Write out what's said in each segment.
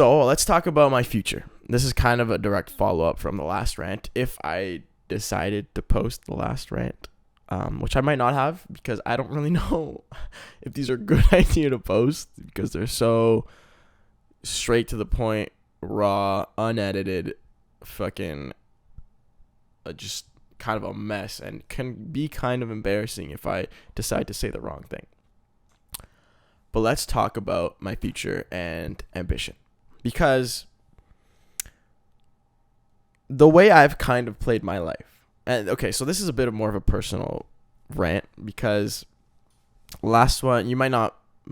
So let's talk about my future. This is kind of a direct follow-up from the last rant. If I decided to post the last rant, which I might not have because I don't really know if these are a good idea to post because they're so straight to the point, raw, unedited, fucking just kind of a mess and can be kind of embarrassing if I decide to say the wrong thing. But let's talk about my future and ambition. Because the way I've kind of played my life, and okay, so this is a bit more of a personal rant because last one,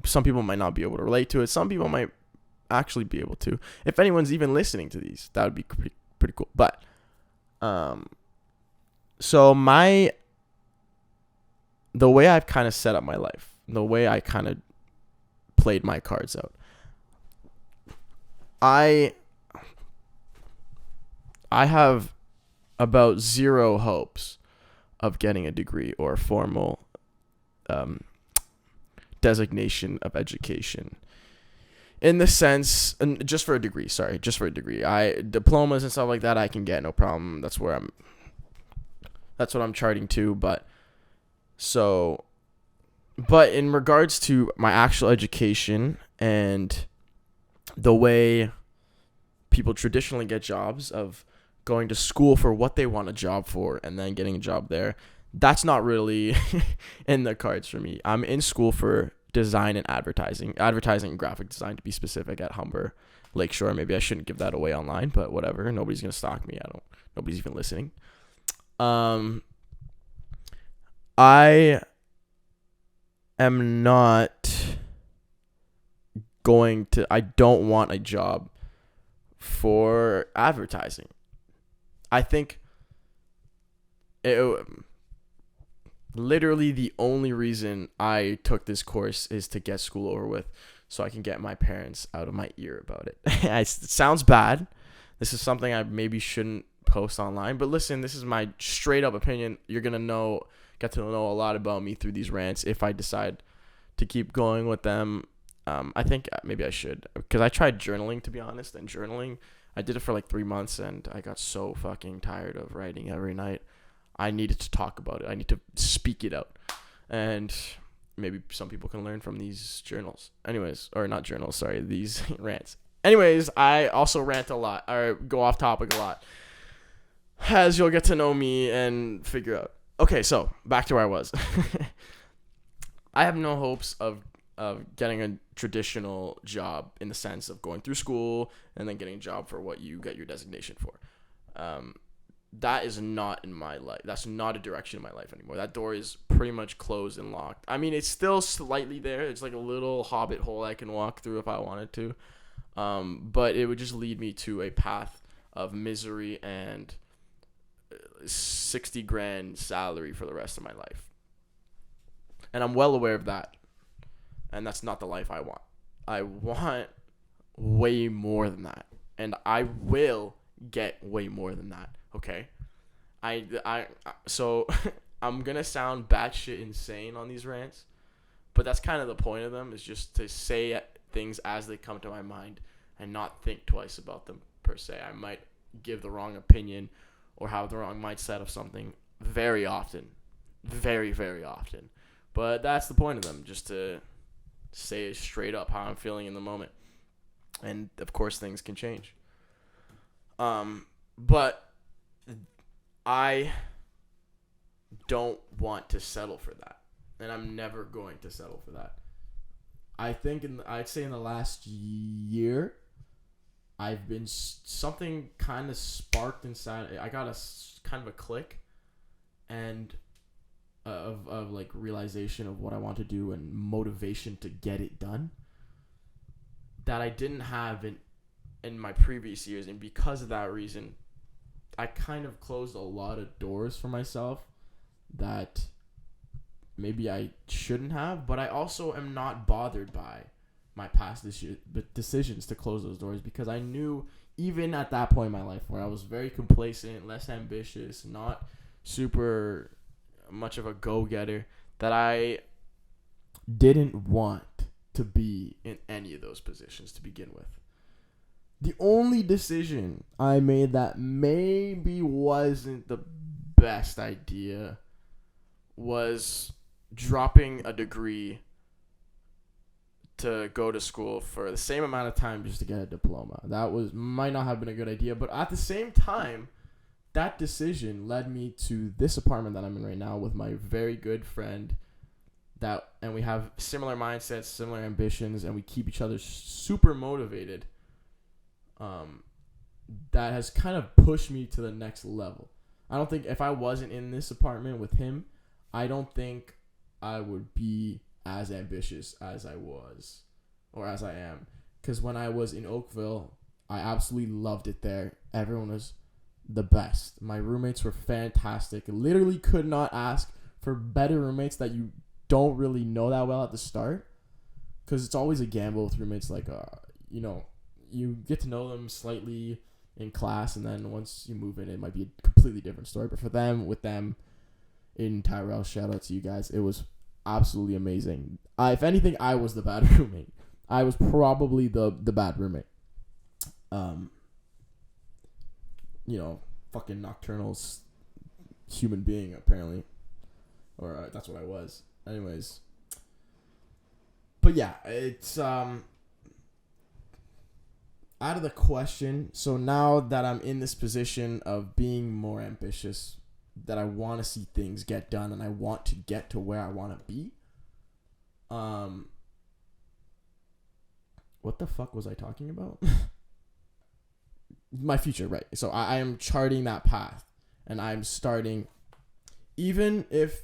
some people might not be able to relate to it. Some people might actually be able to. If anyone's even listening to these, that would be pretty cool. But, so the way I've kind of set up my life, the way I kind of played my cards out, I have about zero hopes of getting a degree or formal designation of education. In the sense, and just for a degree, diplomas and stuff like that I can get, no problem. That's what I'm charting to. But in regards to my actual education and the way people traditionally get jobs of going to school for what they want a job for and then getting a job there, that's not really in the cards for me. I'm in school for design and advertising and graphic design, to be specific, at Humber Lakeshore. Maybe I shouldn't give that away online, but whatever. Nobody's going to stalk me. Nobody's even listening. I am not I don't want a job for advertising. I think literally the only reason I took this course is to get school over with so I can get my parents out of my ear about it. It sounds bad. This is something I maybe shouldn't post online, but listen, this is my straight up opinion. You're going to get to know a lot about me through these rants if I decide to keep going with them. I think maybe I should, because I tried journaling, to be honest, and I did it for like 3 months and I got so fucking tired of writing every night. I needed to talk about it. I need to speak it out. And maybe some people can learn from these journals. Anyways, or not journals, sorry, these rants. Anyways, I also rant a lot, or go off topic a lot, as you'll get to know me and figure out. Okay, so back to where I was. I have no hopes of getting a traditional job in the sense of going through school and then getting a job for what you get your designation for. That is not in my life. That's not a direction in my life anymore. That door is pretty much closed and locked. I mean, it's still slightly there. It's like a little hobbit hole I can walk through if I wanted to. But it would just lead me to a path of misery and 60 grand salary for the rest of my life. And I'm well aware of that. And that's not the life I want. I want way more than that. And I will get way more than that. Okay? So I'm going to sound batshit insane on these rants. But that's kind of the point of them, is just to say things as they come to my mind and not think twice about them per se. I might give the wrong opinion or have the wrong mindset of something very often. Very, very often. But that's the point of them, just to say straight up how I'm feeling in the moment. And, of course, things can change. But I don't want to settle for that. And I'm never going to settle for that. I think I'd say in the last year, I've been something kind of sparked inside. I got a kind of a click and of like realization of what I want to do and motivation to get it done that I didn't have in my previous years. And because of that reason, I kind of closed a lot of doors for myself that maybe I shouldn't have, but I also am not bothered by my past decisions to close those doors, because I knew even at that point in my life where I was very complacent, less ambitious, not super much of a go-getter, that I didn't want to be in any of those positions to begin with. The only decision I made that maybe wasn't the best idea was dropping a degree to go to school for the same amount of time just to get a diploma. That might not have been a good idea, but at the same time, that decision led me to this apartment that I'm in right now with my very good friend and we have similar mindsets, similar ambitions, and we keep each other super motivated. That has kind of pushed me to the next level. I don't think if I wasn't in this apartment with him, I don't think I would be as ambitious as I was or as I am. Because when I was in Oakville, I absolutely loved it there. Everyone was the best. My roommates were fantastic. Literally could not ask for better roommates that you don't really know that well at the start. Because it's always a gamble with roommates. Like, you get to know them slightly in class, and then once you move in, it might be a completely different story. But for them, with them in Tyrell, shout out to you guys. It was absolutely amazing. If anything, I was the bad roommate. I was probably the bad roommate. Fucking nocturnal human being, apparently. Or that's what I was. Anyways. But yeah, it's out of the question. So now that I'm in this position of being more ambitious, that I want to see things get done and I want to get to where I want to be. What the fuck was I talking about? My future, right? So I am charting that path, and I'm starting, even if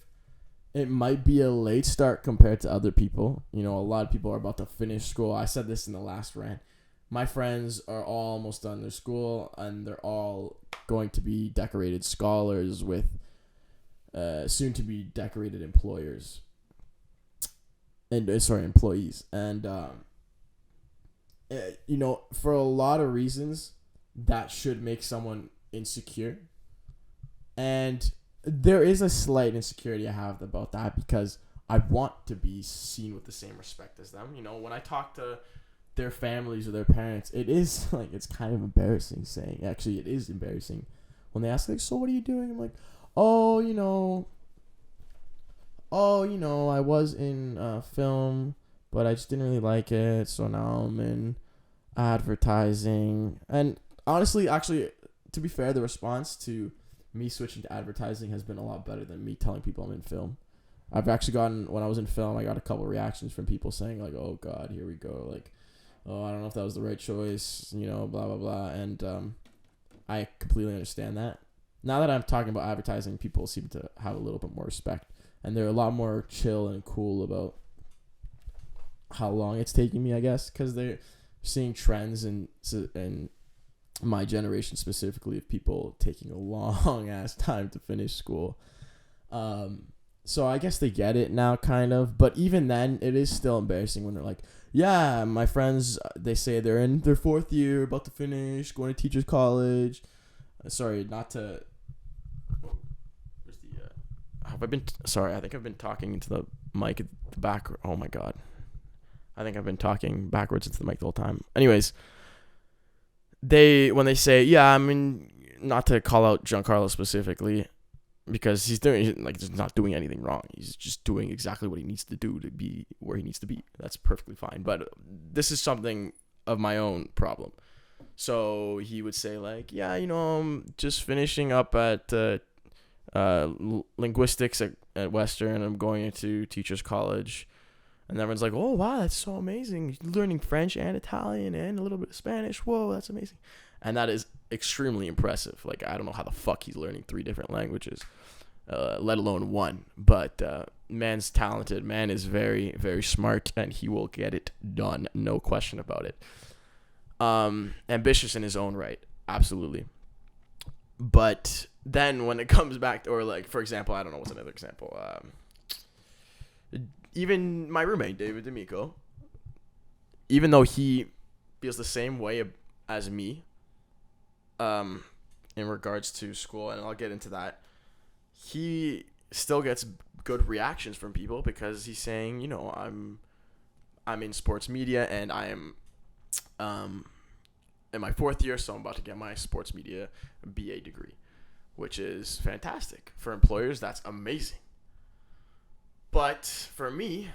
it might be a late start compared to other people. A lot of people are about to finish school. I said this in the last rant. My friends are all almost done their school, and they're all going to be decorated scholars with soon to be decorated employers. Employees. And, for a lot of reasons, that should make someone insecure. And there is a slight insecurity I have about that because I want to be seen with the same respect as them. When I talk to their families or their parents, it is it's kind of embarrassing saying. Actually, it is embarrassing when they ask so what are you doing? I'm like, I was in film, but I just didn't really like it, so now I'm in advertising. And honestly, actually, to be fair, the response to me switching to advertising has been a lot better than me telling people I'm in film. I've actually when I was in film, I got a couple reactions from people saying oh God, here we go. I don't know if that was the right choice, blah, blah, blah. And I completely understand that. Now that I'm talking about advertising, people seem to have a little bit more respect. And they're a lot more chill and cool about how long it's taking me, I guess, because they're seeing trends in my generation specifically of people taking a long ass time to finish school. So I guess they get it now, kind of. But even then, it is still embarrassing when they're like, yeah, my friends, they say they're in their fourth year, about to finish, going to teachers college. Sorry, not to... Where's the... I think I've been talking into the mic at the back. Oh my God. I think I've been talking backwards into the mic the whole time. Anyways, when they say, yeah, I mean, not to call out Giancarlo specifically, because he's not doing anything wrong. He's just doing exactly what he needs to do to be where he needs to be. That's perfectly fine. But this is something of my own problem. So he would say yeah, I'm just finishing up at linguistics at Western. I'm going into teachers college. And everyone's like, oh, wow, that's so amazing. You're learning French and Italian and a little bit of Spanish. Whoa, that's amazing. And that is extremely impressive. I don't know how the fuck he's learning 3 different languages, let alone 1. But man's talented. Man is very, very smart, and he will get it done. No question about it. Ambitious in his own right. Absolutely. But then when it comes back to, for example, I don't know what's another example. Even my roommate, David D'Amico, even though he feels the same way as me in regards to school, and I'll get into that, he still gets good reactions from people because he's saying, I'm in sports media and I am in my 4th year, so I'm about to get my sports media BA degree, which is fantastic. For employers, that's amazing. But for me,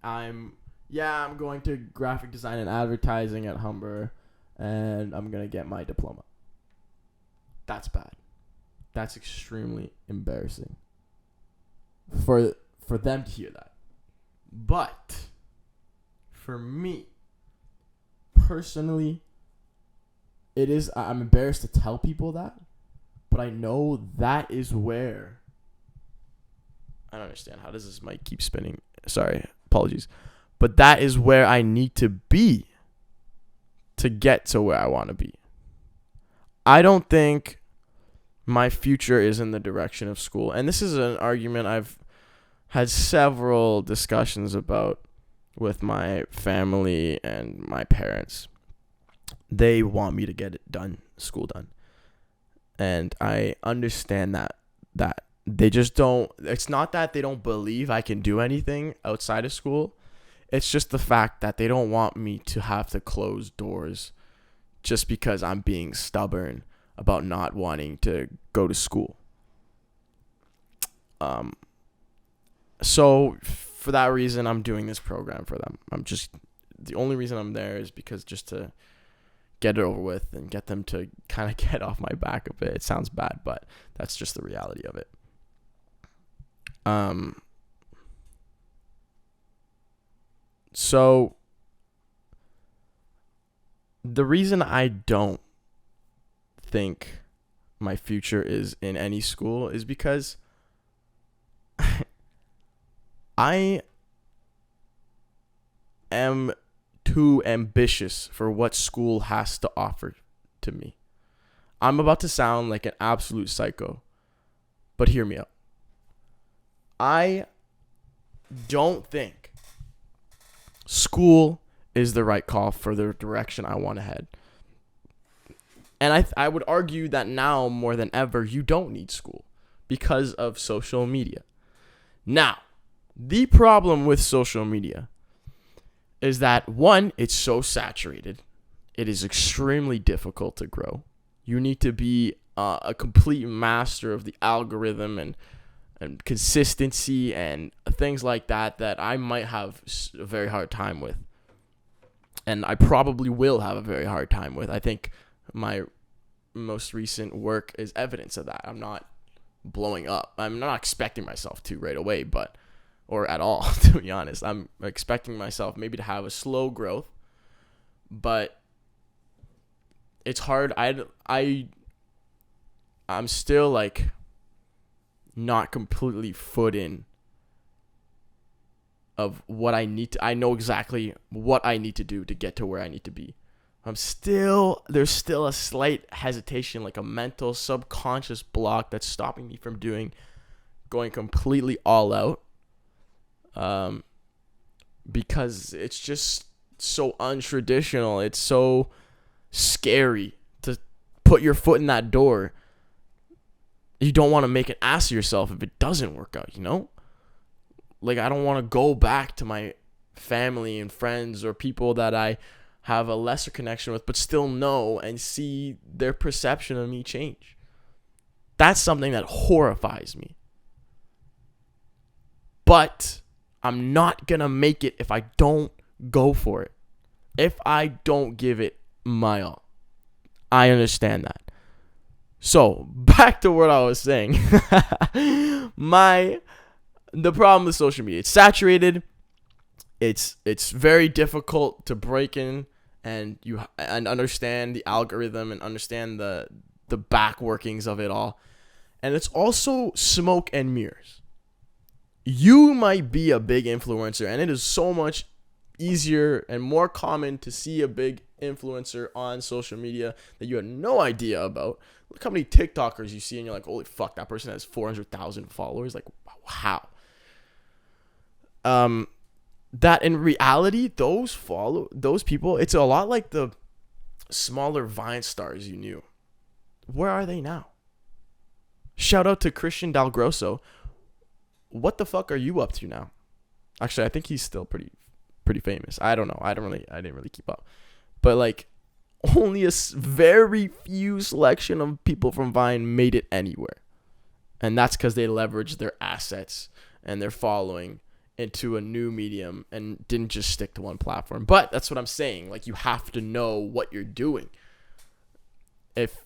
I'm going to graphic design and advertising at Humber, and I'm going to get my diploma. That's bad. That's extremely embarrassing for them to hear that. But for me, personally, I'm embarrassed to tell people that, but I know that is where, I don't understand. How does this mic keep spinning? Sorry, apologies. But that is where I need to be to get to where I want to be. I don't think my future is in the direction of school. And this is an argument I've had several discussions about with my family and my parents. They want me to get it done, school done. And I understand that they just don't, it's not that they don't believe I can do anything outside of school. It's just the fact that they don't want me to have to close doors just because I'm being stubborn about not wanting to go to school. So for that reason, I'm doing this program for them. The only reason I'm there is because just to get it over with and get them to kind of get off my back a bit. It sounds bad, but that's just the reality of it. So the reason I don't think my future is in any school is because I am too ambitious for what school has to offer to me. I'm about to sound like an absolute psycho, but hear me out. I don't think school is the right call for the direction I want to head. And I would argue that now more than ever, you don't need school because of social media. Now, the problem with social media is that, one, it's so saturated. It is extremely difficult to grow. You need to be a complete master of the algorithm and consistency and things like that I might have a very hard time with. And I probably will have a very hard time with. I think my most recent work is evidence of that. I'm not blowing up. I'm not expecting myself to right away, or at all, to be honest. I'm expecting myself maybe to have a slow growth, but it's hard. I'm still like not completely foot in of what I need to. I know exactly what I need to do to get to where I need to be. There's still a slight hesitation, like a mental subconscious block that's stopping me from going completely all out. Because it's just so untraditional. It's so scary to put your foot in that door. You don't want to make an ass of yourself if it doesn't work out, you know? Like, I don't want to go back to my family and friends or people that I have a lesser connection with, but still know and see their perception of me change. That's something that horrifies me. But I'm not going to make it if I don't go for it. If I don't give it my all. I understand that. So, back to what I was saying. The problem with social media, it's saturated. It's very difficult to break in and understand the algorithm and understand the back workings of it all. And it's also smoke and mirrors. You might be a big influencer, and it is so much easier and more common to see a big influencer on social media that you had no idea about. Look how many TikTokers you see and you're like, holy fuck, that person has 400,000 followers. Like, how? That in reality, those people, it's a lot like the smaller Vine stars you knew. Where are they now? Shout out to Christian Del Grosso. What the fuck are you up to now? Actually, I think he's still pretty famous. I don't know. I didn't really keep up. But like, only very few selection of people from Vine made it anywhere. And that's because they leveraged their assets and their following into a new medium and didn't just stick to one platform. But that's what I'm saying. Like, you have to know what you're doing. If,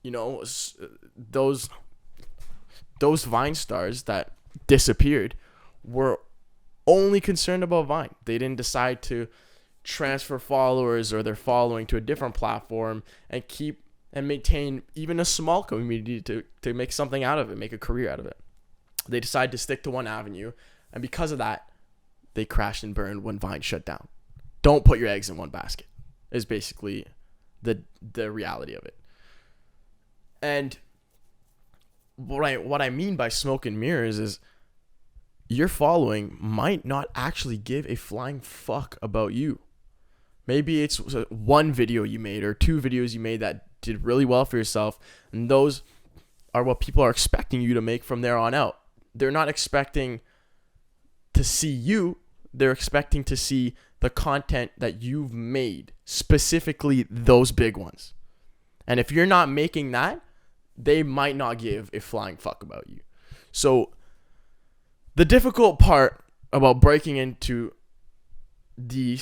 you know, those Vine stars that disappeared were only concerned about Vine. They didn't decide to transfer followers or their following to a different platform and keep and maintain even a small community to make something out of it, make a career out of it. They decided to stick to one avenue, and because of that, they crashed and burned when Vine shut down. Don't put your eggs in one basket is basically the reality of it. And what I mean by smoke and mirrors is your following might not actually give a flying fuck about you. Maybe it's one video you made or two videos you made that did really well for yourself, and those are what people are expecting you to make from there on out. They're not expecting to see you. They're expecting to see the content that you've made, specifically those big ones. And if you're not making that, they might not give a flying fuck about you. So the difficult part about breaking into the,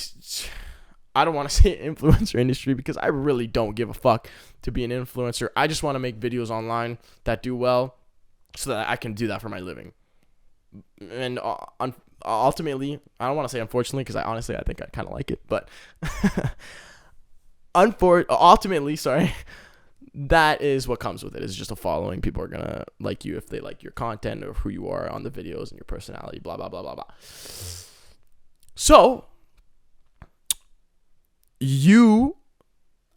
I don't want to say influencer industry because I really don't give a fuck to be an influencer. I just want to make videos online that do well so that I can do that for my living. And ultimately, I don't want to say unfortunately because I think I kind of like it, but ultimately, that is what comes with it. It's just a following. People are going to like you if they like your content or who you are on the videos and your personality, blah, blah, blah, blah, blah. So you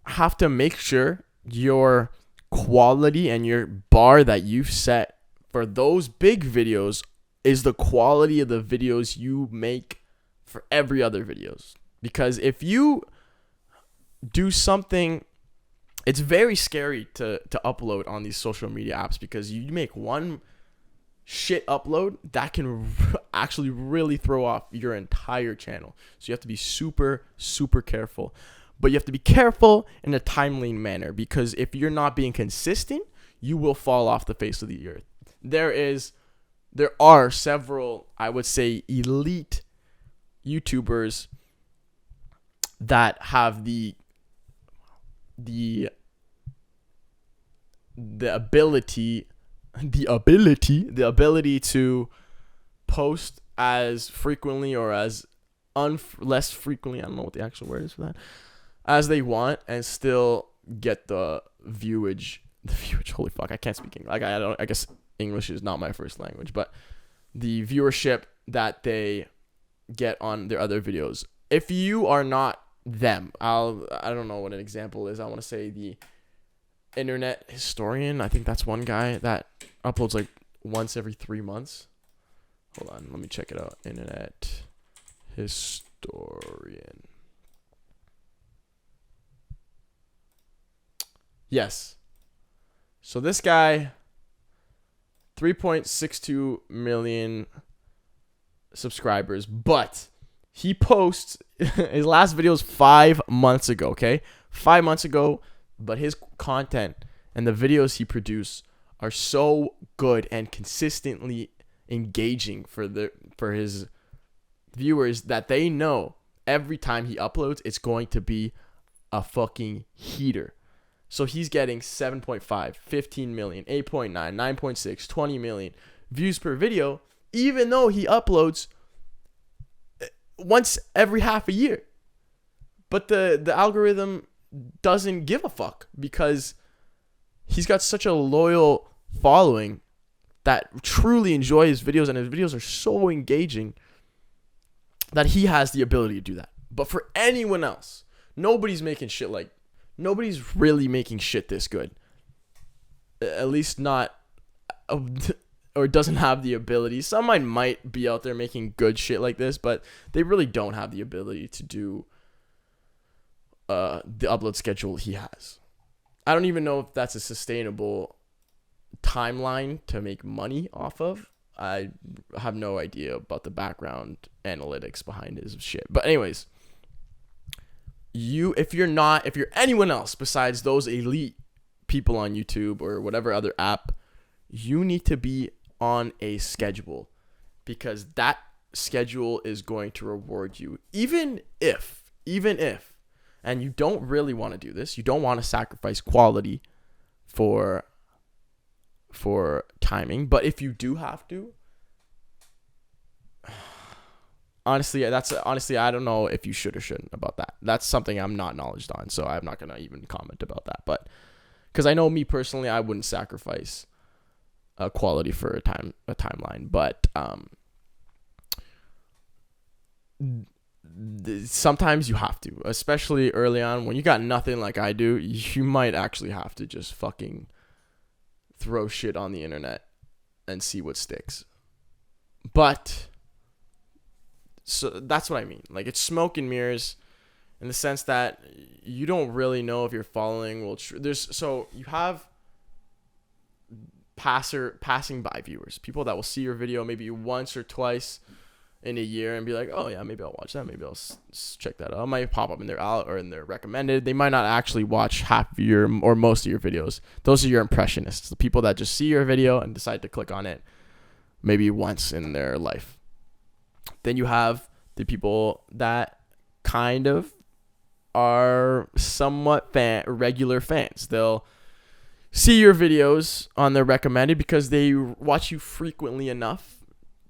have to make sure your quality and your bar that you've set for those big videos is the quality of the videos you make for every other videos. Because if you do something, it's very scary to upload on these social media apps because you make one shit upload that can actually really throw off your entire channel. So you have to be super, super careful. But you have to be careful in a timely manner because if you're not being consistent, you will fall off the face of the earth. There are several, I would say, elite YouTubers that have the ability to post as frequently or as less frequently, I don't know what the actual word is for that, as they want and still get the viewage, holy fuck, I can't speak English. I guess English is not my first language, but the viewership that they get on their other videos. If you are not them, I don't know what an example is. I want to say the internet historian. I think that's one guy that uploads like once every 3 months. Hold on, let me check it out. Internet historian. Yes. So this guy, 3.62 million subscribers, but he posts his last video was 5 months ago, okay? 5 months ago, but his content and the videos he produced are so good and consistently engaging for his viewers that they know every time he uploads it's going to be a fucking heater. So he's getting 7.5, 15 million, 8.9, 9.6, 20 million views per video, even though he uploads once every half a year. But the algorithm doesn't give a fuck because he's got such a loyal following that truly enjoy his videos, and his videos are so engaging that he has the ability to do that. But for anyone else, nobody's really making shit this good. At least not, or doesn't have the ability. Someone might be out there making good shit like this, but they really don't have the ability to do the upload schedule he has. I don't even know if that's a sustainable timeline to make money off of. I have no idea about the background analytics behind his shit. But anyways, if you're anyone else besides those elite people on YouTube or whatever other app, you need to be on a schedule, because that schedule is going to reward you. Even if, and you don't really want to do this, you don't want to sacrifice quality for timing, but if you do have to, honestly, I don't know if you should or shouldn't about that. That's something I'm not knowledgeable on, so I'm not gonna even comment about that. But because I know me personally, I wouldn't sacrifice quality for a timeline. But sometimes you have to, especially early on when you got nothing like I do. You might actually have to just fucking throw shit on the internet and see what sticks. But so that's what I mean. Like, it's smoke and mirrors in the sense that you don't really know if you're following. Well, so you have passing by viewers, people that will see your video maybe once or twice in a year and be like, oh yeah, maybe I'll watch that. Maybe I'll check that out. It might pop up in their out or in their recommended. They might not actually watch half of your or most of your videos. Those are your impressionists, the people that just see your video and decide to click on it maybe once in their life. Then you have the people that kind of are somewhat regular fans. They'll see your videos on their recommended because they watch you frequently enough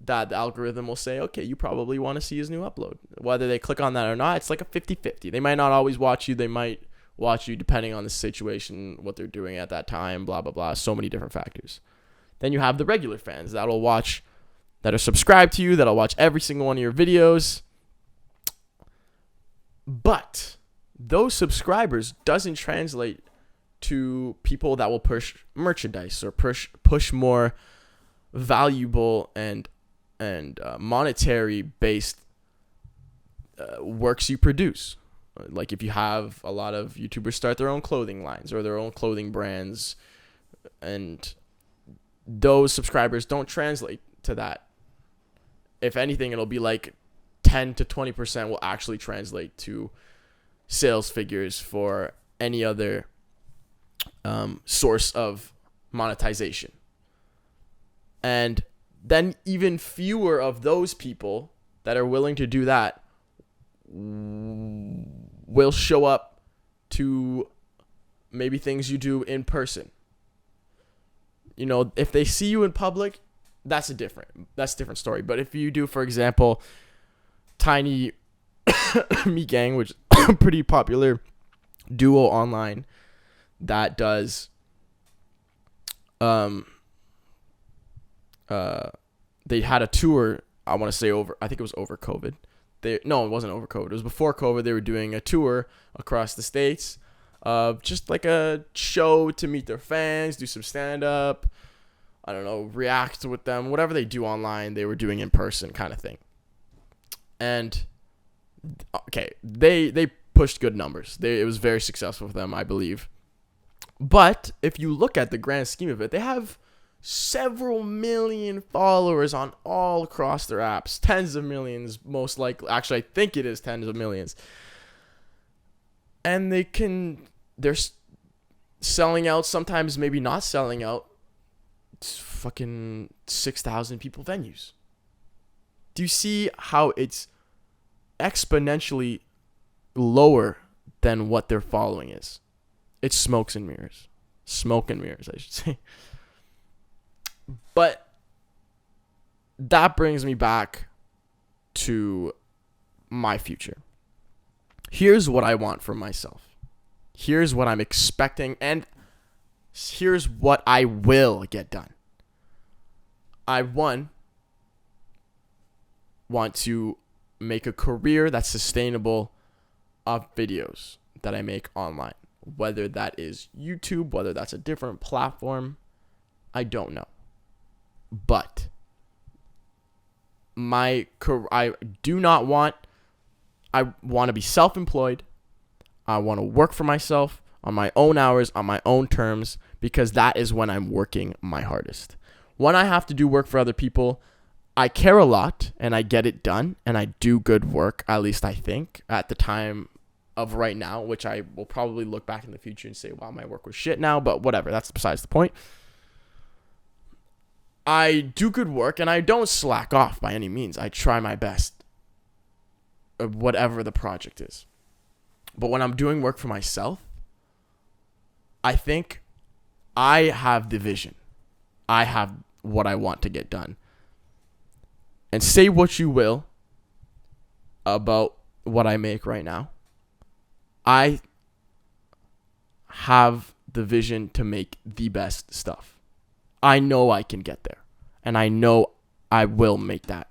that the algorithm will say, okay, you probably want to see his new upload. Whether they click on that or not, it's like a 50-50. They might not always watch you. They might watch you depending on the situation, what they're doing at that time, blah, blah, blah. So many different factors. Then you have the regular fans that are subscribed to you, that'll watch every single one of your videos. But those subscribers doesn't translate to people that will push merchandise or push more valuable and monetary based works you produce. Like if you have a lot of YouTubers start their own clothing lines or their own clothing brands, and those subscribers don't translate to that. If anything, it'll be like 10 to 20% will actually translate to sales figures for any other source of monetization. And then even fewer of those people that are willing to do that will show up to maybe things you do in person. You know, if they see you in public, that's a different story. But if you do, for example, Tiny Me Gang, which is a pretty popular duo online that does they had a tour, I want to say I think it was over COVID. No, it wasn't over COVID. It was before COVID. They were doing a tour across the states of just like a show to meet their fans, do some stand-up, I don't know, react with them, whatever they do online, they were doing in person kind of thing. And, okay, they pushed good numbers. It was very successful for them, I believe. But if you look at the grand scheme of it, they have several million followers on all across their apps, tens of millions most likely. Actually, I think it is tens of millions. And they're selling out, sometimes maybe not selling out, fucking 6,000 people venues. Do you see how it's exponentially lower than what their following is? It's smoke and mirrors, I should say. But that brings me back to my future. Here's what I want for myself. Here's what I'm expecting, and here's what I will get done. I want to make a career that's sustainable of videos that I make online. Whether that is YouTube, whether that's a different platform, I don't know. But I want to be self-employed. I want to work for myself on my own hours, on my own terms, because that is when I'm working my hardest. When I have to do work for other people, I care a lot and I get it done and I do good work, at least I think. At the time, of right now, which I will probably look back in the future and say, wow, my work was shit now, but whatever. That's besides the point. I do good work and I don't slack off by any means. I try my best, whatever the project is. But when I'm doing work for myself, I think I have the vision. I have what I want to get done. And say what you will about what I make right now. I have the vision to make the best stuff. I know I can get there. And I know I will make that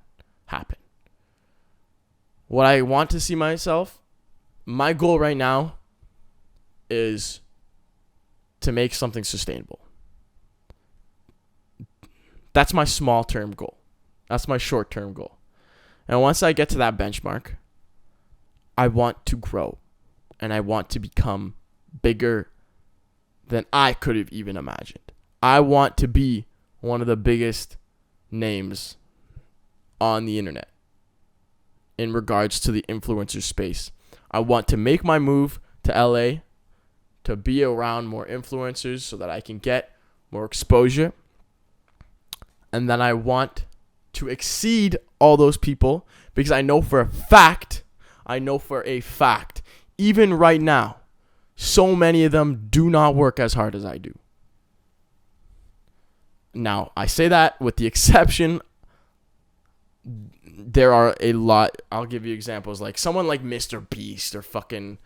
happen. What I want to see myself, my goal right now is to make something sustainable. That's my small-term goal. That's my short-term goal. And once I get to that benchmark, I want to grow. And I want to become bigger than I could have even imagined. I want to be one of the biggest names on the internet in regards to the influencer space. I want to make my move to LA to be around more influencers so that I can get more exposure. And then I want to exceed all those people because I know for a fact, even right now, so many of them do not work as hard as I do. Now, I say that with the exception, there are a lot. I'll give you examples like someone like Mr. Beast or fucking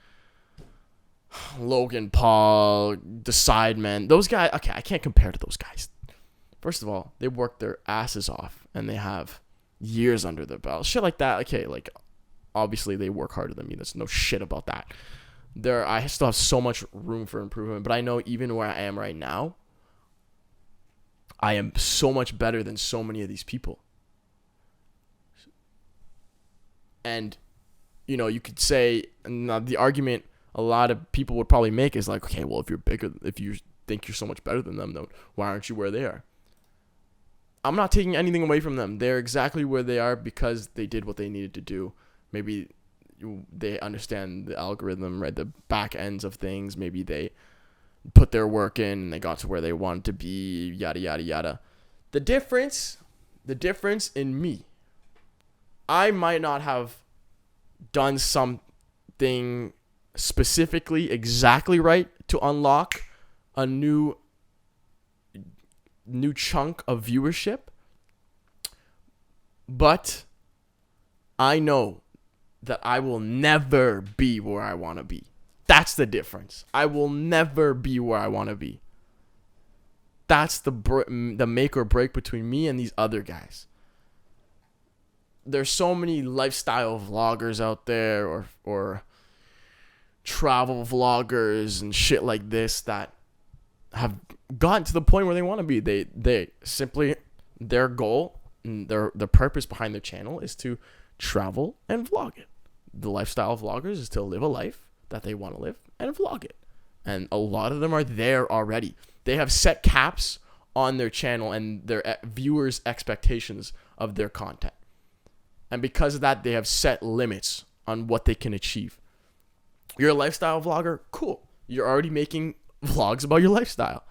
Logan Paul, the Sidemen. Those guys, okay, I can't compare to those guys. First of all, they work their asses off and they have years under their belt. Shit like that, okay, like obviously they work harder than me. There's no shit about that. I still have so much room for improvement, but I know even where I am right now, I am so much better than so many of these people. And, you know, you could say, the argument a lot of people would probably make is like, okay, well, if you think you're so much better than them, then why aren't you where they are? I'm not taking anything away from them. They're exactly where they are because they did what they needed to do. Maybe they understand the algorithm, right? The back ends of things. Maybe they put their work in and they got to where they wanted to be, yada, yada, yada. The difference in me, I might not have done something specifically exactly right to unlock a new chunk of viewership, but I know that I will never be where I want to be. That's the difference. I will never be where I want to be. That's the make or break between me and these other guys. There's so many lifestyle vloggers out there or travel vloggers and shit like this that have gotten to the point where they want to be. They simply, their goal and the purpose behind their channel is to travel and vlog it. The lifestyle vloggers is to live a life that they want to live and vlog it. And a lot of them are there already. They have set caps on their channel and their viewers' expectations of their content. And because of that, they have set limits on what they can achieve. You're a lifestyle vlogger? Cool. You're already making vlogs about your lifestyle.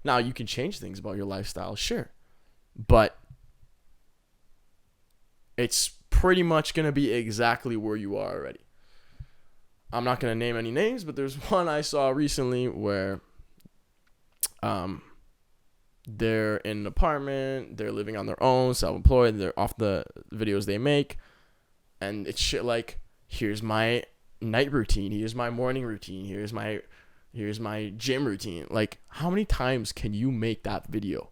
Now, you can change things about your lifestyle, sure. But it's pretty much going to be exactly where you are already. I'm not going to name any names, but there's one I saw recently where they're in an apartment, they're living on their own, self-employed, they're off the videos they make, and it's shit like, here's my night routine, here's my morning routine, here's my gym routine. Like, how many times can you make that video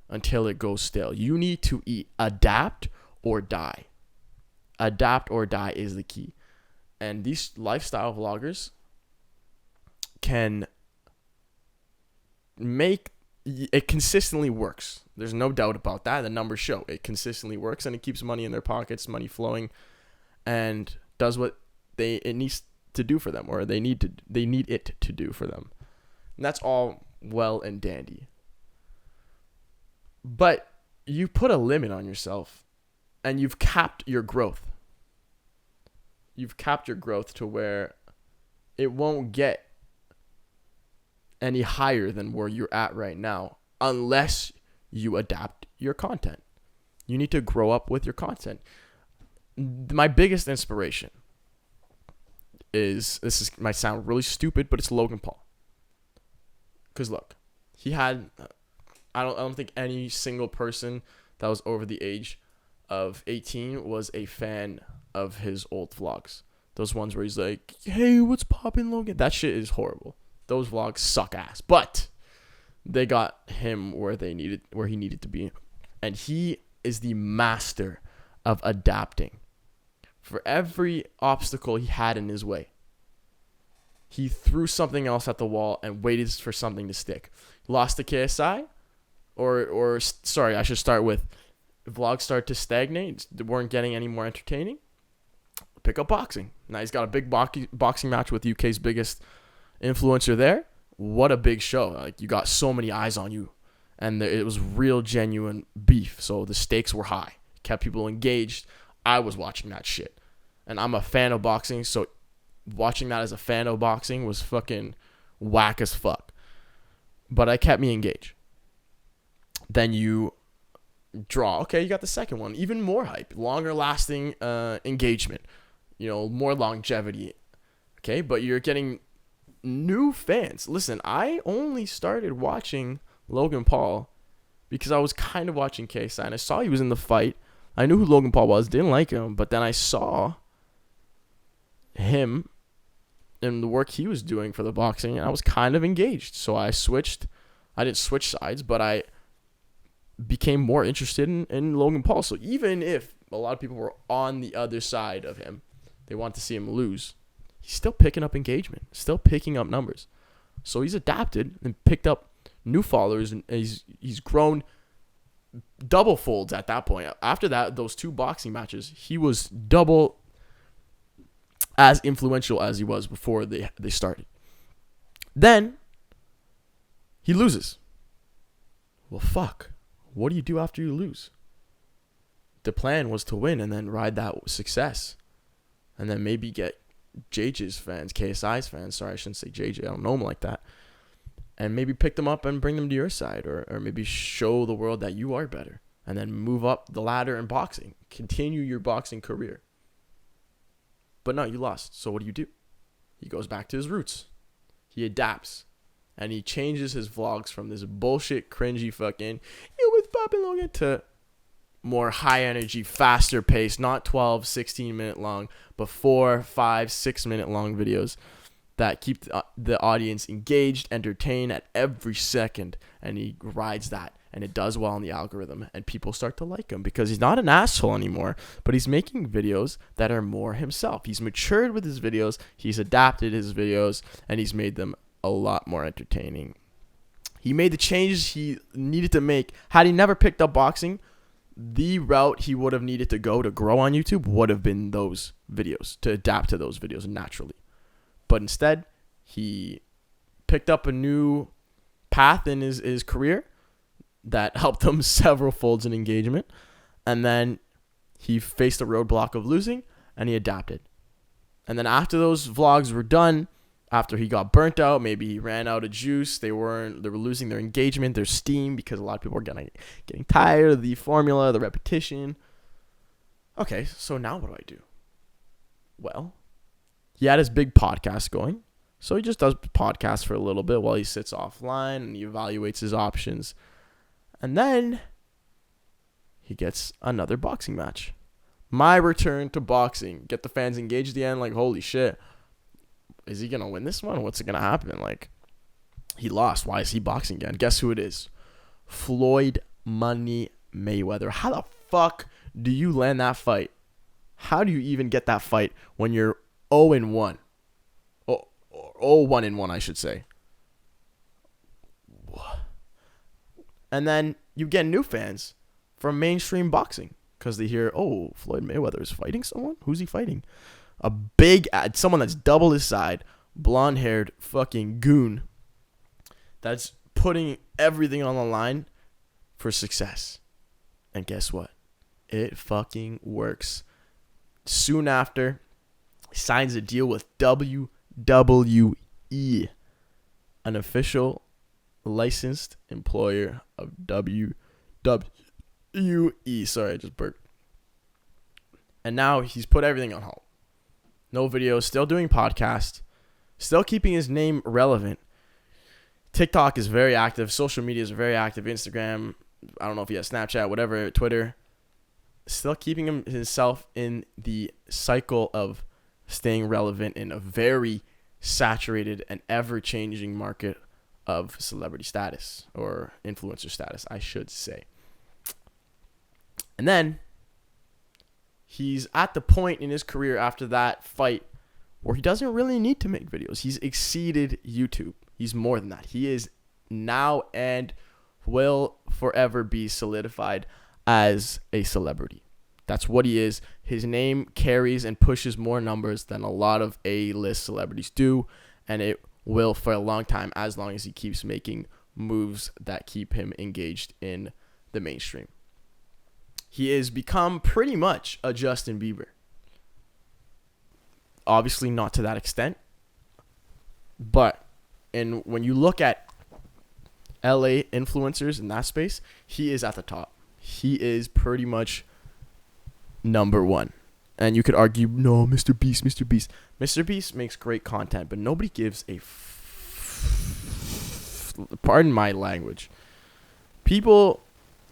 until it goes stale? You need to adapt or die. Adapt or die is the key. And these lifestyle vloggers can make it consistently works. There's no doubt about that. The numbers show it consistently works, and it keeps money in their pockets, money flowing, and does what it needs to do for them, or they need it to do for them. And that's all well and dandy. But you put a limit on yourself, and you've capped your growth. You've capped your growth to where it won't get any higher than where you're at right now unless you adapt your content. You need to grow up with your content. My biggest inspiration might sound really stupid, but it's Logan Paul. Because look, he had, I don't think any single person that was over the age of 18 was a fan of his old vlogs. Those ones where he's like, hey, what's poppin', Logan? That shit is horrible. Those vlogs suck ass. But they got him where he needed to be. And he is the master of adapting. For every obstacle he had in his way, he threw something else at the wall and waited for something to stick. Lost to KSI? Or sorry, I should start with, vlogs start to stagnate, they weren't getting any more entertaining, pick up boxing. Now he's got a big boxing match with UK's biggest influencer there. What a big show. Like, you got so many eyes on you. And it was real, genuine beef. So the stakes were high. Kept people engaged. I was watching that shit. And I'm a fan of boxing, so watching that as a fan of boxing was fucking whack as fuck. But it kept me engaged. Then you draw. Okay, you got the second one. Even more hype. Longer lasting engagement. More longevity. Okay, but you're getting new fans. Listen, I only started watching Logan Paul because I was kind of watching KSI, and I saw he was in the fight. I knew who Logan Paul was, didn't like him, but then I saw him and the work he was doing for the boxing, and I was kind of engaged. So I switched. I didn't switch sides, but I became more interested in Logan Paul. So even if a lot of people were on the other side of him, they want to see him lose, he's still picking up engagement, still picking up numbers. So he's adapted and picked up new followers, and he's grown double folds at that point. After that, those two boxing matches, he was double as influential as he was before they started. Then he loses. Well, fuck. What do you do after you lose? The plan was to win and then ride that success, and then maybe get JJ's fans, KSI's fans. Sorry, I shouldn't say JJ. I don't know him like that. And maybe pick them up and bring them to your side, or maybe show the world that you are better, and then move up the ladder in boxing. Continue your boxing career. But no, you lost. So what do? He goes back to his roots. He adapts. And he changes his vlogs from this bullshit, cringy fucking, with Poppin' Logan, to more high energy, faster pace, not 12, 16 minute long, but 4, 5, 6 minute long videos that keep the audience engaged, entertained at every second. And he rides that, and it does well in the algorithm, and people start to like him because he's not an asshole anymore, but he's making videos that are more himself. He's matured with his videos, he's adapted his videos, and he's made them a lot more entertaining. He made the changes he needed to make. Had he never picked up boxing, the route he would have needed to go to grow on YouTube would have been those videos, to adapt to those videos naturally. But instead, he picked up a new path in his career that helped him several folds in engagement. And then he faced a roadblock of losing, and he adapted. And then after those vlogs were done, after he got burnt out, maybe he ran out of juice, they were losing their engagement, their steam, because a lot of people were getting tired of the formula, the repetition. Okay, so now what do I do? Well, he had his big podcast going, so he just does podcasts for a little bit while he sits offline and he evaluates his options. And then he gets another boxing match. My return to boxing. Get the fans engaged at the end, like, holy shit. Is he going to win this one? What's going to happen? Like, he lost. Why is he boxing again? Guess who it is? Floyd Money Mayweather. How the fuck do you land that fight? How do you even get that fight when you're 0-1? Oh, 0-1-1, I should say. And then you get new fans from mainstream boxing because they hear, oh, Floyd Mayweather is fighting someone? Who's he fighting? A big, someone that's double his side, blonde-haired fucking goon that's putting everything on the line for success. And guess what? It fucking works. Soon after, he signs a deal with WWE. WWE, an official licensed employer of WWE. Sorry, I just burped. And now he's put everything on hold. No videos, still doing podcasts, still keeping his name relevant. TikTok is very active. Social media is very active. Instagram, I don't know if he has Snapchat, whatever, Twitter. Still keeping himself in the cycle of staying relevant in a very saturated and ever-changing market of celebrity status, or influencer status, I should say. And then he's at the point in his career after that fight where he doesn't really need to make videos. He's exceeded YouTube. He's more than that. He is now and will forever be solidified as a celebrity. That's what he is. His name carries and pushes more numbers than a lot of A-list celebrities do, and it will for a long time, as long as he keeps making moves that keep him engaged in the mainstream. He has become pretty much a Justin Bieber. Obviously not to that extent, but when you look at LA influencers in that space, he is at the top. He is pretty much number one. And you could argue, no, Mr. Beast. Mr. Beast makes great content, but nobody gives a pardon my language. People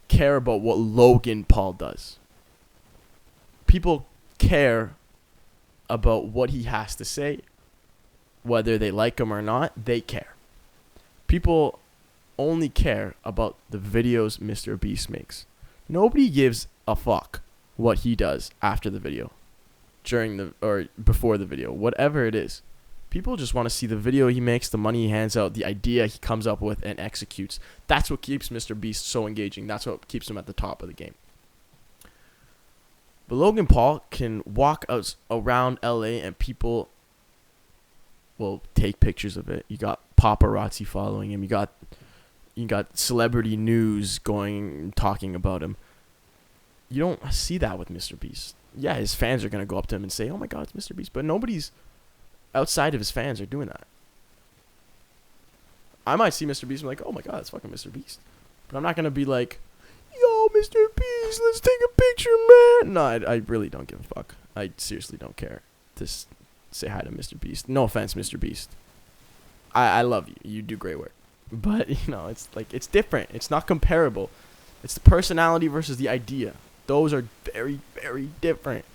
care about what Logan Paul does. People care about what he has to say. Whether they like him or not, they care. People only care about the videos Mr. Beast makes. Nobody gives a fuck what he does after the video, during the or before the video, whatever it is. People just want to see the video he makes, the money he hands out, the idea he comes up with and executes. That's what keeps Mr. Beast so engaging. That's what keeps him at the top of the game. But Logan Paul can walk out around LA and people will take pictures of it. You got paparazzi following him. You got celebrity news talking about him. You don't see that with Mr. Beast. Yeah, his fans are going to go up to him and say, oh my God, it's Mr. Beast. But nobody's outside of his fans are doing that. I might see Mr. Beast and be like, oh my God, it's fucking Mr. Beast. But I'm not going to be like, yo, Mr. Beast, let's take a picture, man. No, I really don't give a fuck. I seriously don't care. Just say hi to Mr. Beast. No offense, Mr. Beast. I love you. You do great work. But, it's like, it's different. It's not comparable. It's the personality versus the idea. Those are very, very different.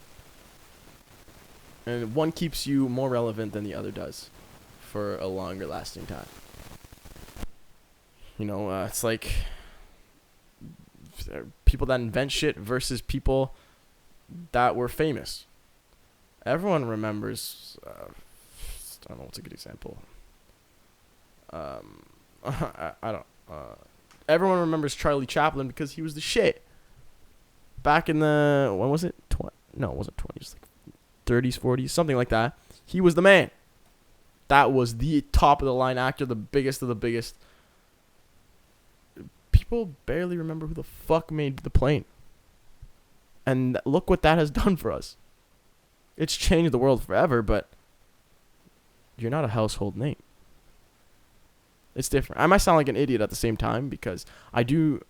And one keeps you more relevant than the other does for a longer lasting time. It's like people that invent shit versus people that were famous. Everyone remembers, I don't know what's a good example. Everyone remembers Charlie Chaplin because he was the shit. Back in the, when was it? No, it wasn't 20s, like 30s, 40s, something like that. He was the man. That was the top of the line actor, the biggest of the biggest. People barely remember who the fuck made the plane. And look what that has done for us. It's changed the world forever, but you're not a household name. It's different. I might sound like an idiot at the same time because I don't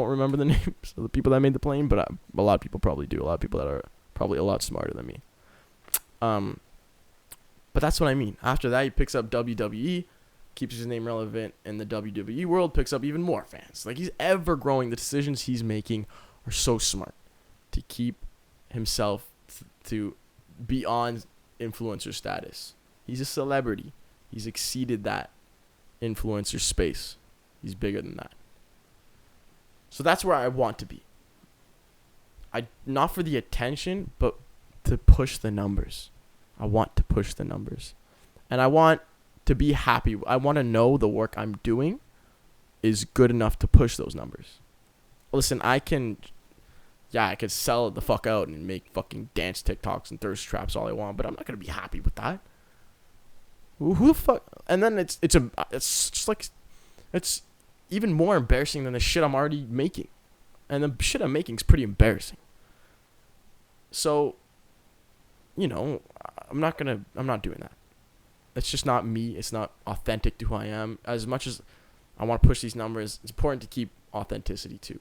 remember the names of the people that made the plane, but a lot of people probably do. A lot of people that are probably a lot smarter than me. But that's what I mean. After that, he picks up WWE, keeps his name relevant in the WWE world, picks up even more fans. Like, he's ever growing. The decisions he's making are so smart to keep himself to beyond influencer status. He's a celebrity. He's exceeded that influencer space. He's bigger than that. So that's where I want to be. Not for the attention, but to push the numbers. I want to push the numbers. And I want to be happy. I want to know the work I'm doing is good enough to push those numbers. Listen, I could sell it the fuck out and make fucking dance TikToks and thirst traps all I want, but I'm not going to be happy with that. Who the fuck? And then it's just like, it's even more embarrassing than the shit I'm already making. And the shit I'm making is pretty embarrassing. So I'm not doing that. It's just not me. It's not authentic to who I am. As much as I want to push these numbers, it's important to keep authenticity too.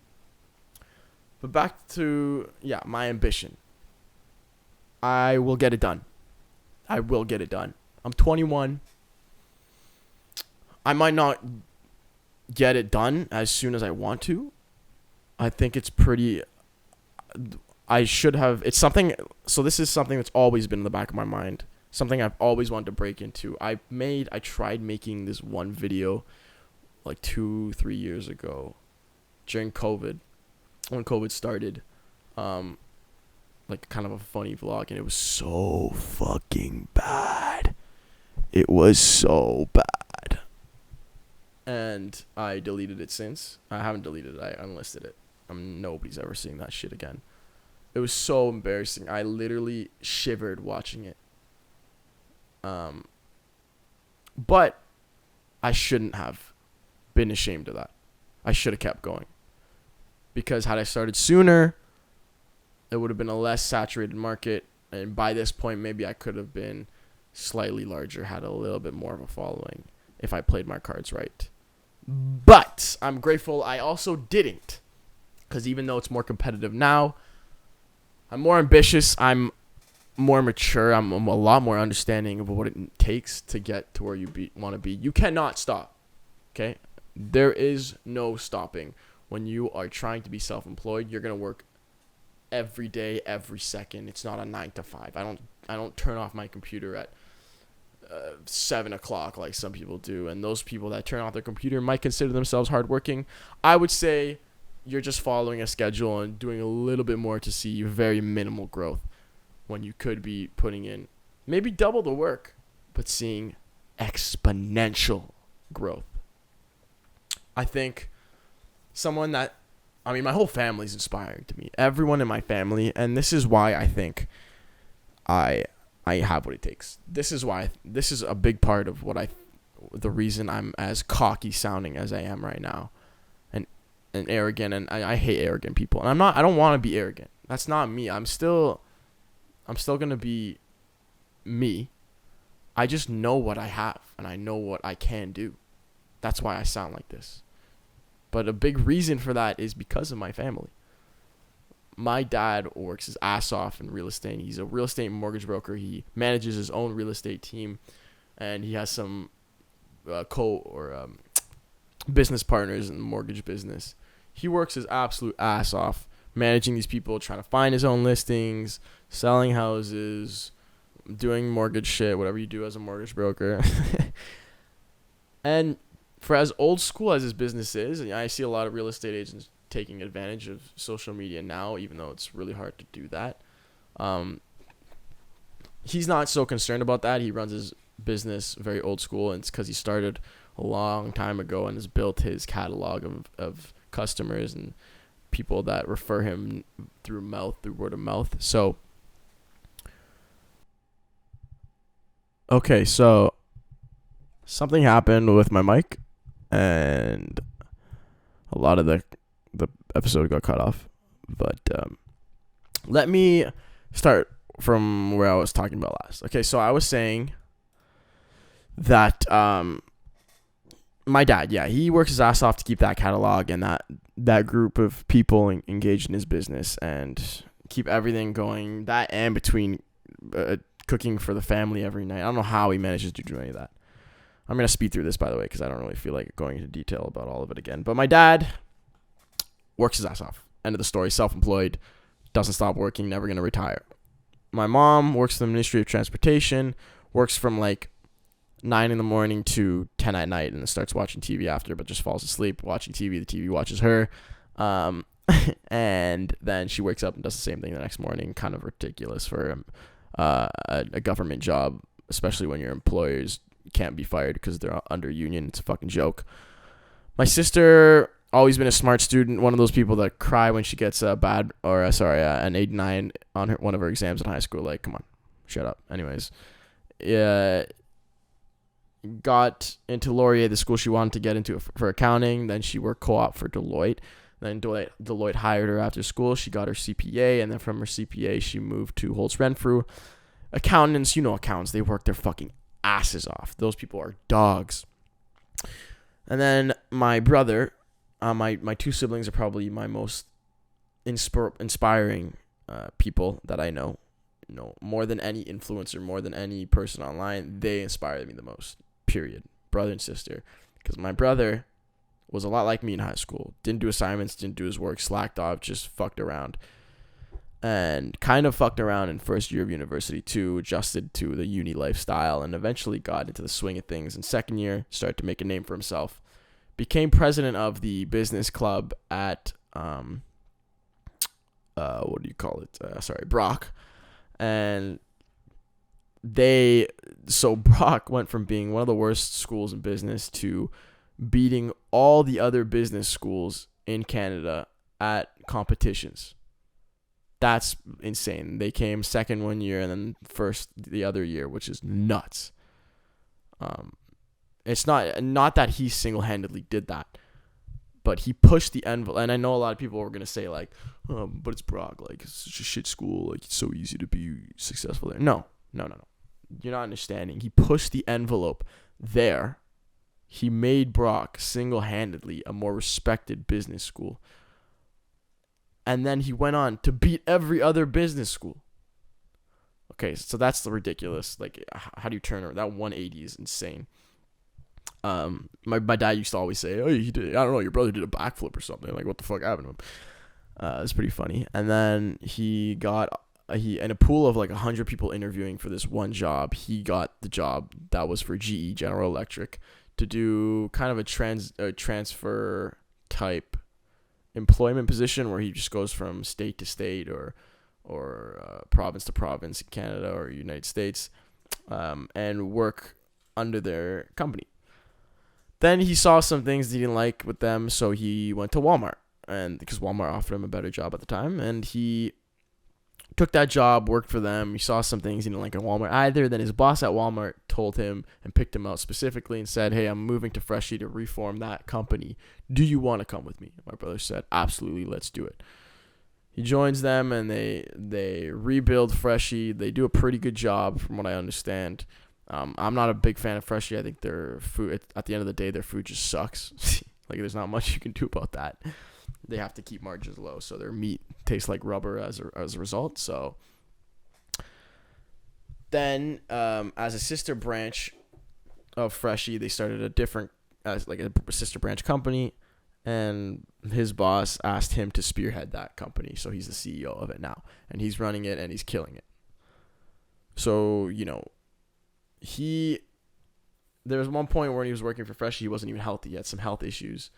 But back to, my ambition. I will get it done. I'm 21. I might not get it done as soon as I want to. I think it's it's something, so this is something that's always been in the back of my mind. Something I've always wanted to break into. I tried making this one video like 2-3 years ago during COVID, when COVID started, like kind of a funny vlog, and it was so fucking bad. It was so bad. And I deleted it since. I haven't deleted it. I unlisted it. Nobody's ever seeing that shit again. It was so embarrassing. I literally shivered watching it. But I shouldn't have been ashamed of that. I should have kept going. Because had I started sooner, it would have been a less saturated market. And by this point, maybe I could have been slightly larger, had a little bit more of a following if I played my cards right. But I'm grateful I also didn't. Because even though it's more competitive now, I'm more ambitious. I'm more mature. I'm a lot more understanding of what it takes to get to where you want to be. You cannot stop. Okay? There is no stopping. When you are trying to be self-employed, you're going to work every day, every second. It's not a 9 to 5. I don't turn off my computer at 7 o'clock like some people do. And those people that turn off their computer might consider themselves hardworking. I would say you're just following a schedule and doing a little bit more to see very minimal growth, when you could be putting in maybe double the work, but seeing exponential growth. I think my whole family's inspiring to me. Everyone in my family, and this is why I think I have what it takes. This is a big part of the reason I'm as cocky sounding as I am right now, and arrogant, and I hate arrogant people. And I don't want to be arrogant. That's not me. I'm still going to be me. I just know what I have, and I know what I can do. That's why I sound like this. But a big reason for that is because of my family. My dad works his ass off in real estate. He's a real estate mortgage broker. He manages his own real estate team, and he has some business partners in the mortgage business. He works his absolute ass off managing these people, trying to find his own listings, selling houses, doing mortgage shit, whatever you do as a mortgage broker. And for as old school as his business is, and I see a lot of real estate agents taking advantage of social media now, even though it's really hard to do that. He's not so concerned about that. He runs his business very old school, and it's because he started a long time ago and has built his catalog of customers and people that refer him through word of mouth. So, okay, so something happened with my mic, and a lot of the episode got cut off. But let me start from where I was talking about last. Okay, so I was saying that my dad, he works his ass off to keep that catalog and that group of people engaged in his business and keep everything going. That and between cooking for the family every night. I don't know how he manages to do any of that. I'm going to speed through this, by the way, because I don't really feel like going into detail about all of it again. But my dad works his ass off. End of the story. Self-employed. Doesn't stop working. Never going to retire. My mom works in the Ministry of Transportation. Works from like 9 in the morning to 10 at night, and then starts watching TV after, but just falls asleep watching TV. The TV watches her. And then she wakes up and does the same thing the next morning. Kind of ridiculous for a government job, especially when your employers can't be fired because they're under union. It's a fucking joke. My sister, always been a smart student, one of those people that cry when she gets an 89 on one of her exams in high school. Like, come on, shut up. Anyways, got into Laurier, the school she wanted to get into for accounting. Then she worked co-op for Deloitte. Then Deloitte hired her after school. She got her CPA, and then from her CPA, she moved to Holtz Renfrew. Accountants, accountants, they work their fucking asses off. Those people are dogs. And then my brother, my two siblings are probably my most inspiring people that I know. More than any influencer, more than any person online, they inspire me the most. Period. Brother and sister. Because my brother was a lot like me in high school. Didn't do assignments, didn't do his work, slacked off, just fucked around. And kind of fucked around in first year of university too, adjusted to the uni lifestyle, and eventually got into the swing of things. In second year, started to make a name for himself. Became president of the business club at, what do you call it? Brock. And Brock went from being one of the worst schools in business to beating all the other business schools in Canada at competitions. That's insane. They came second one year and then first the other year, which is nuts. It's not that he single-handedly did that, but he pushed the envelope. And I know a lot of people were gonna say like, but it's Brock, like it's such a shit school, like it's so easy to be successful there. No. You're not understanding. He pushed the envelope there. He made Brock single-handedly a more respected business school. And then he went on to beat every other business school. Okay, so that's the ridiculous. Like, how do you turn around? That 180 is insane. My dad used to always say, "Oh, I don't know, your brother did a backflip or something. Like, what the fuck happened to him?" It's pretty funny. And then he in a pool of like 100 people interviewing for this one job, he got the job that was for GE, General Electric, to do kind of a transfer type employment position where he just goes from state to state or province to province in Canada or United States, and work under their company. Then he saw some things he didn't like with them, so he went to Walmart, and because Walmart offered him a better job at the time, and he took that job, worked for them. He saw some things he didn't like in Walmart either. Then his boss at Walmart told him and picked him out specifically and said, "Hey, I'm moving to Freshie to reform that company. Do you want to come with me?" My brother said, "Absolutely, let's do it." He joins them and they rebuild Freshie. They do a pretty good job from what I understand. I'm not a big fan of Freshie. I think their food, at the end of the day, their food just sucks. Like, there's not much you can do about that. They have to keep margins low, so their meat tastes like rubber as a result. So then, as a sister branch of Freshie, they started a sister branch company, and his boss asked him to spearhead that company. So he's the CEO of it now, and he's running it, and he's killing it. So, there was one point where he was working for Freshie, he wasn't even healthy. He had some health issues.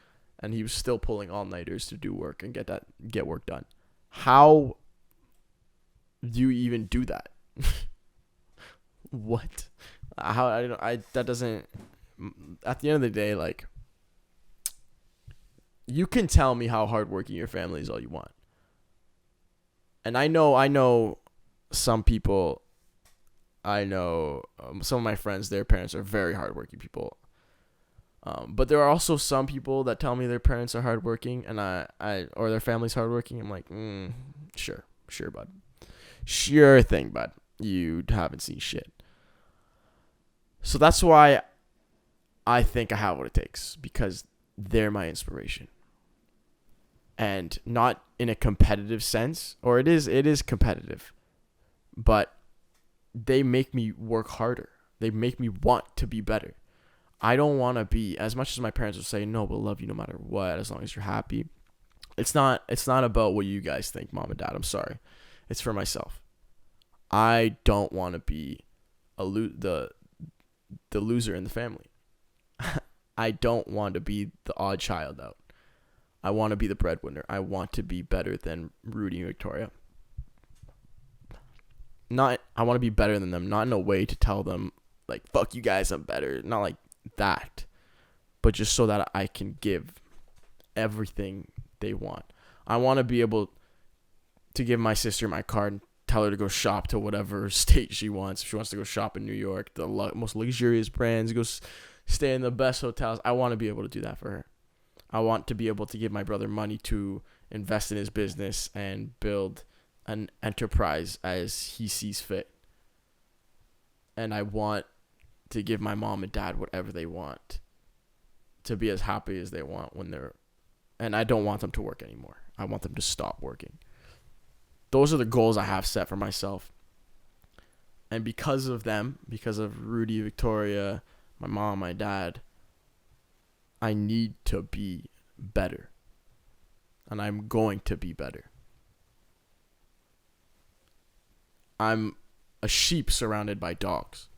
And he was still pulling all-nighters to do work and get work done. How do you even do that? What? That doesn't. At the end of the day, like, you can tell me how hardworking your family is all you want. And I know some people. I know some of my friends, their parents are very hardworking people. But there are also some people that tell me their parents are hardworking and or their family's hardworking. I'm like, sure, bud. Sure thing, bud. You haven't seen shit. So that's why I think I have what it takes, because they're my inspiration. And not in a competitive sense, or it is competitive, but they make me work harder. They make me want to be better. I don't want to be, as much as my parents would say, "No, we'll love you no matter what, as long as you're happy." It's not about what you guys think, mom and dad. I'm sorry. It's for myself. I don't want to be the loser in the family. I don't want to be the odd child out. I want to be the breadwinner. I want to be better than Rudy and Victoria. I want to be better than them, not in a way to tell them, like, "Fuck you guys, I'm better." Not like that, but just so that I can give everything they want. I want to be able to give my sister my card and tell her to go shop to whatever state she wants. If she wants to go shop in New York, the most luxurious brands, go stay in the best hotels. I want to be able to do that for her. I want to be able to give my brother money to invest in his business and build an enterprise as he sees fit. and I want to give my mom and dad whatever they want, to be as happy as they want when they're, and I don't want them to work anymore. I want them to stop working. Those are the goals I have set for myself. And because of them, because of Rudy, Victoria, my mom, my dad, I need to be better. And I'm going to be better. I'm a sheep surrounded by dogs.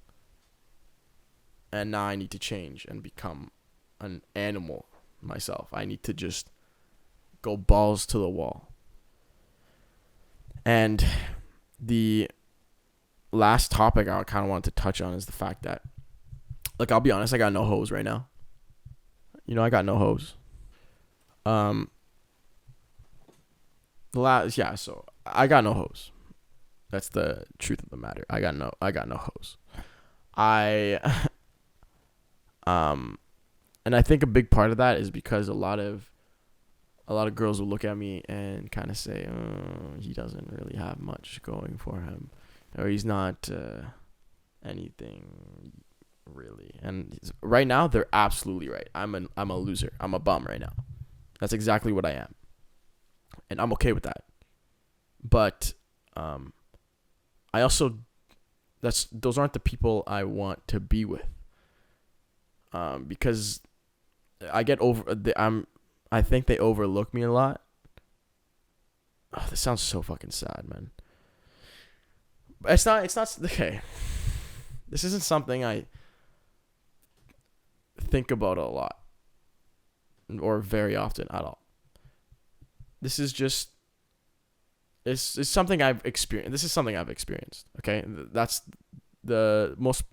And now I need to change and become an animal myself. I need to just go balls to the wall. And the last topic I kind of wanted to touch on is the fact that, like, I'll be honest, I got no hoes right now. I got no hoes. So I got no hoes. That's the truth of the matter. I got no hoes. And I think a big part of that is because a lot of girls will look at me and kind of say, oh, he doesn't really have much going for him, or he's not anything really. And right now, they're absolutely right. I'm a loser. I'm a bum right now. That's exactly what I am, and I'm okay with that. But I also, those aren't the people I want to be with. Because I get I think they overlook me a lot. Oh, this sounds so fucking sad, man. But it's not okay. This isn't something I think about a lot or very often at all. This is just it's something I've experienced. This is something I've experienced. Okay, that's the most.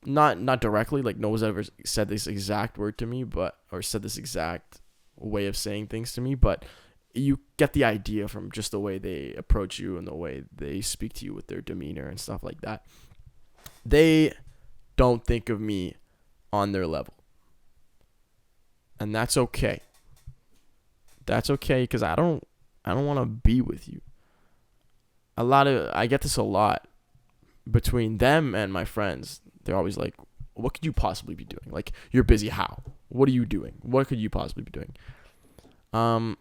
Not directly, like no one's ever said this exact word to me, or said this exact way of saying things to me, but you get the idea from just the way they approach you and the way they speak to you with their demeanor and stuff like that. They don't think of me on their level. And that's okay. That's okay, because I don't want to be with you. I get this a lot between them and my friends. They're always like, what could you possibly be doing? Like, you're busy. How? What are you doing? What could you possibly be doing? I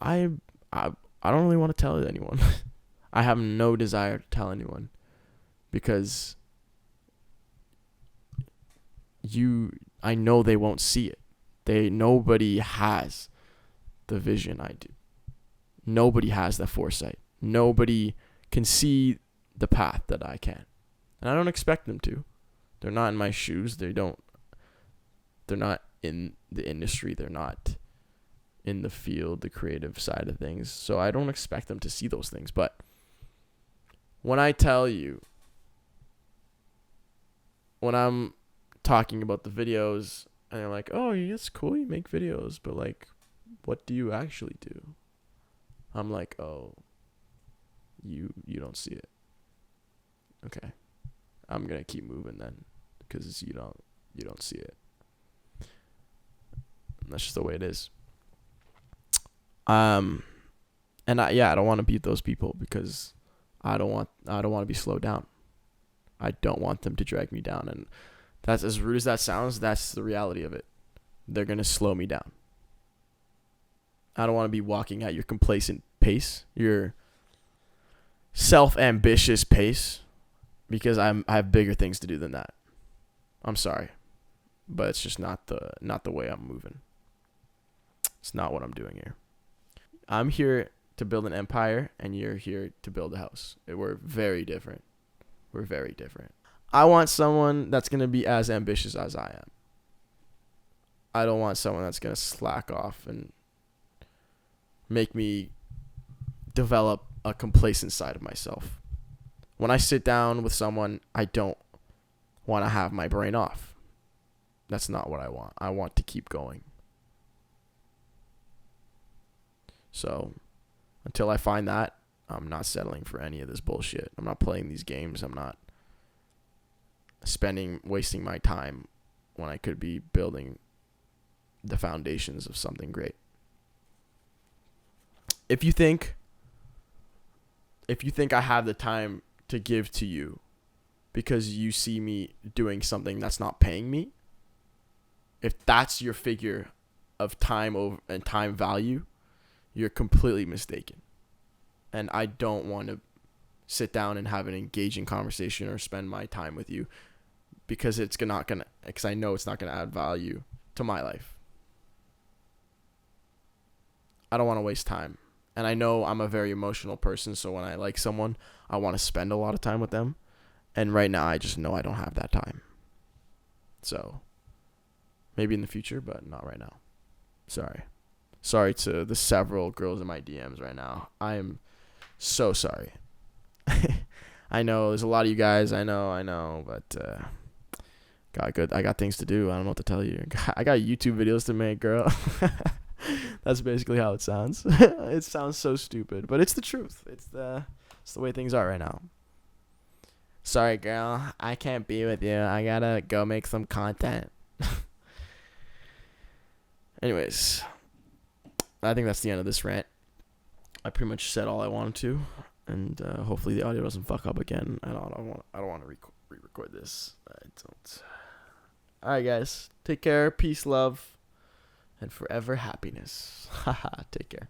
don't really want to tell anyone. I have no desire to tell anyone, because I know they won't see it. Nobody has the vision I do. Nobody has the foresight. Nobody can see the path that I can. And I don't expect them to. They're not in my shoes. They're not in the industry. They're not in the field, the creative side of things. So I don't expect them to see those things. But when I tell you, when I'm talking about the videos and they're like, oh, it's cool, you make videos, but like, what do you actually do? I'm like, oh, you don't see it. Okay. I'm going to keep moving then, because you don't see it. And that's just the way it is. And I don't want to beat those people, because I don't want to be slowed down. I don't want them to drag me down, and that's, as rude as that sounds, that's the reality of it. They're going to slow me down. I don't want to be walking at your complacent pace, your self-ambitious pace, because I have bigger things to do than that. I'm sorry, but it's just not the way I'm moving. It's not what I'm doing here. I'm here to build an empire, and you're here to build a house. We're very different. I want someone that's going to be as ambitious as I am. I don't want someone that's going to slack off and make me develop a complacent side of myself. When I sit down with someone, I don't want to have my brain off. That's not what I want. I want to keep going. So, until I find that, I'm not settling for any of this bullshit. I'm not playing these games. I'm not wasting my time when I could be building the foundations of something great. If you think I have the time to give to you, because you see me doing something that's not paying me, if that's your figure of time over and time value, you're completely mistaken. And I don't want to sit down and have an engaging conversation or spend my time with you because because I know it's not gonna add value to my life. I don't want to waste time. And I know I'm a very emotional person, so when I like someone, I want to spend a lot of time with them. And right now, I just know I don't have that time. So, maybe in the future, but not right now. Sorry. Sorry to the several girls in my DMs right now. I am so sorry. I know there's a lot of you guys. I know, but I got things to do. I don't know what to tell you. I got YouTube videos to make, girl. That's basically how it sounds. It sounds so stupid, but it's the truth. It's the way things are right now. Sorry, girl. I can't be with you. I gotta go make some content. Anyways, I think that's the end of this rant. I pretty much said all I wanted to, and hopefully the audio doesn't fuck up again. I don't want to re-record this. I don't. All right, guys. Take care. Peace, love, and forever happiness. Haha. Take care.